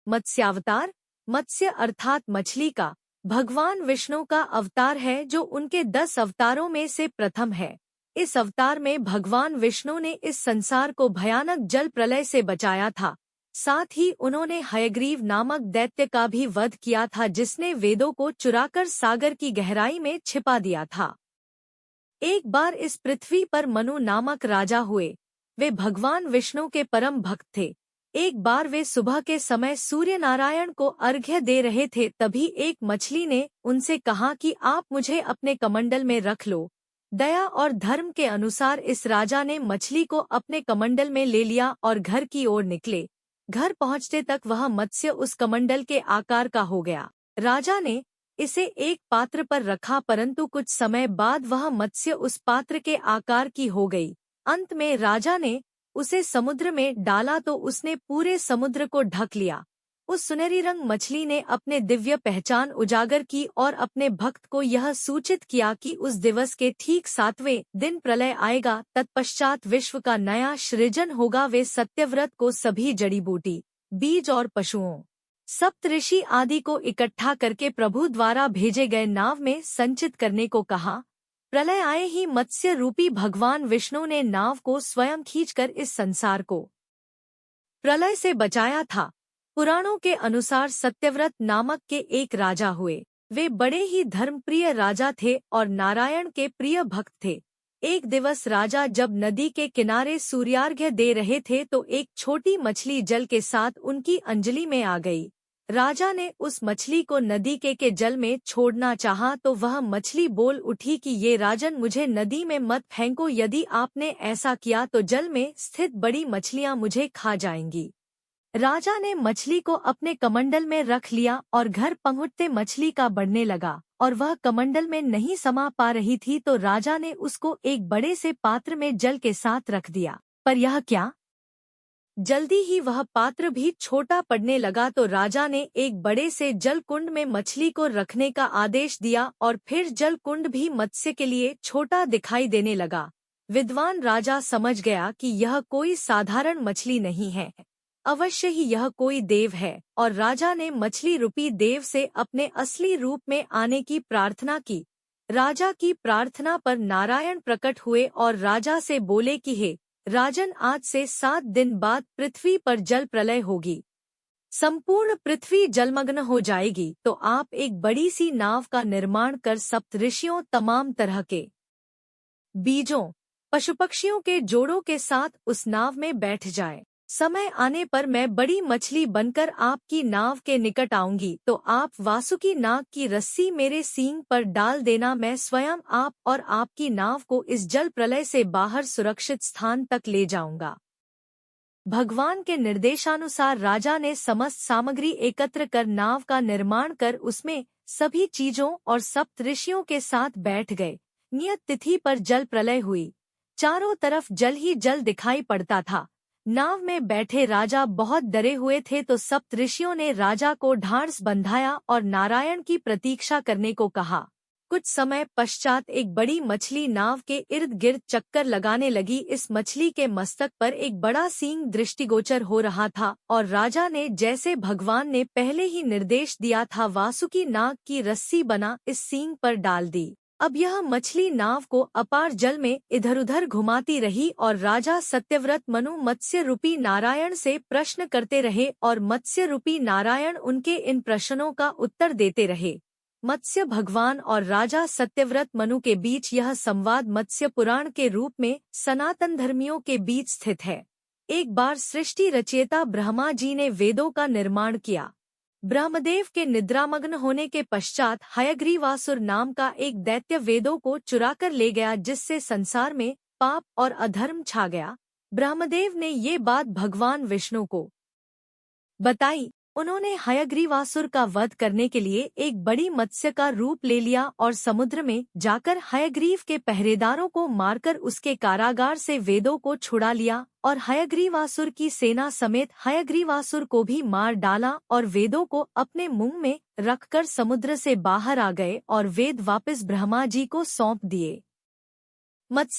मत्स्यावतार, मत्स्य अर्थात मछली का, भगवान विष्णु का अवतार है जो उनके 10 अवतारों में से प्रथम है। इस अवतार में भगवान विष्णु ने इस संसार को भयानक जल प्रलय से बचाया था। साथ ही उन्होंने हयग्रीव नामक दैत्य का भी वध किया था जिसने वेदों को चुराकर सागर की गहराई में छिपा दिया था। एक बार इस पृथ्वी पर मनु नामक राजा हुए। वे भगवान विष्णु के परम भक्त थे। एक बार वे सुबह के समय सूर्य नारायण को अर्घ्य दे रहे थे, तभी एक मछली ने उनसे कहा कि आप मुझे अपने कमंडल में रख लो। दया और धर्म के अनुसार इस राजा ने मछली को अपने कमंडल में ले लिया और घर की ओर निकले। घर पहुंचते तक वह मत्स्य उस कमंडल के आकार का हो गया। राजा ने इसे एक पात्र पर रखा, परंतु कुछ समय बाद वह मत्स्य उस पात्र के आकार की हो गई। अंत में राजा ने उसे समुद्र में डाला तो उसने पूरे समुद्र को ढक लिया। उस सुनहरी रंग मछली ने अपने दिव्य पहचान उजागर की और अपने भक्त को यह सूचित किया कि उस दिवस के ठीक 7वें दिन प्रलय आएगा। तत्पश्चात विश्व का नया सृजन होगा। वे सत्यव्रत को सभी जड़ी बूटी, बीज और पशुओं, सप्तऋषि आदि को इकट्ठा करके प्रभु द्वारा भेजे गए नाव में संचित करने को कहा। प्रलय आए ही मत्स्य रूपी भगवान विष्णु ने नाव को स्वयं खींचकर इस संसार को प्रलय से बचाया था। पुराणों के अनुसार सत्यव्रत नामक के एक राजा हुए। वे बड़े ही धर्मप्रिय राजा थे और नारायण के प्रिय भक्त थे। एक दिवस राजा जब नदी के किनारे सूर्यार्घ्य दे रहे थे तो एक छोटी मछली जल के साथ उनकी अंजलि में आ गई। राजा ने उस मछली को नदी के जल में छोड़ना चाहा तो वह मछली बोल उठी कि ये राजन, मुझे नदी में मत फेंको, यदि आपने ऐसा किया तो जल में स्थित बड़ी मछलियां मुझे खा जाएंगी। राजा ने मछली को अपने कमंडल में रख लिया और घर पहुंचते मछली का बढ़ने लगा और वह कमंडल में नहीं समा पा रही थी तो राजा ने उसको एक बड़े से पात्र में जल के साथ रख दिया। पर यह क्या, जल्दी ही वह पात्र भी छोटा पड़ने लगा तो राजा ने एक बड़े से जल कुंड में मछली को रखने का आदेश दिया और फिर जल कुंड भी मत्स्य के लिए छोटा दिखाई देने लगा। विद्वान राजा समझ गया कि यह कोई साधारण मछली नहीं है, अवश्य ही यह कोई देव है, और राजा ने मछली रूपी देव से अपने असली रूप में आने की प्रार्थना की। राजा की प्रार्थना पर नारायण प्रकट हुए और राजा से बोले कि हे राजन, आज से 7 दिन बाद पृथ्वी पर जल प्रलय होगी, संपूर्ण पृथ्वी जलमग्न हो जाएगी, तो आप एक बड़ी सी नाव का निर्माण कर सप्तऋषियों, तमाम तरह के बीजों, पशु पक्षियों के जोड़ों के साथ उस नाव में बैठ जाए। समय आने पर मैं बड़ी मछली बनकर आपकी नाव के निकट आऊंगी तो आप वासुकी नाग की रस्सी मेरे सींग पर डाल देना। मैं स्वयं आप और आपकी नाव को इस जल प्रलय से बाहर सुरक्षित स्थान तक ले जाऊंगा। भगवान के निर्देशानुसार राजा ने समस्त सामग्री एकत्र कर नाव का निर्माण कर उसमें सभी चीजों और सप्तऋषियों के साथ बैठ गए। नियत तिथि पर जल प्रलय हुई। चारों तरफ जल ही जल दिखाई पड़ता था। नाव में बैठे राजा बहुत डरे हुए थे तो सप्तऋषियों ने राजा को ढांढस बंधाया और नारायण की प्रतीक्षा करने को कहा। कुछ समय पश्चात एक बड़ी मछली नाव के इर्द गिर्द चक्कर लगाने लगी। इस मछली के मस्तक पर एक बड़ा सींग दृष्टिगोचर हो रहा था और राजा ने जैसे भगवान ने पहले ही निर्देश दिया था, वासुकी नाग की रस्सी बना इस सींग पर डाल दी। अब यह मछली नाव को अपार जल में इधर उधर घुमाती रही और राजा सत्यव्रत मनु मत्स्य रूपी नारायण से प्रश्न करते रहे और मत्स्य रूपी नारायण उनके इन प्रश्नों का उत्तर देते रहे। मत्स्य भगवान और राजा सत्यव्रत मनु के बीच यह संवाद मत्स्य पुराण के रूप में सनातन धर्मियों के बीच स्थित है। एक बार सृष्टि रचयिता ब्रह्मा जी ने वेदों का निर्माण किया। ब्रह्मदेव के निद्रामग्न होने के पश्चात हयग्रीवासुर नाम का एक दैत्य वेदों को चुराकर ले गया, जिससे संसार में पाप और अधर्म छा गया। ब्रह्मदेव ने ये बात भगवान विष्णु को बताई। उन्होंने हयग्रीवासुर का वध करने के लिए एक बड़ी मत्स्य का रूप ले लिया और समुद्र में जाकर हयग्रीव के पहरेदारों को मारकर उसके कारागार से वेदों को छुड़ा लिया और हयग्रीवासुर की सेना समेत हयग्रीवासुर को भी मार डाला और वेदों को अपने मुंह में रखकर समुद्र से बाहर आ गए और वेद वापस ब्रह्मा जी को सौंप दिए।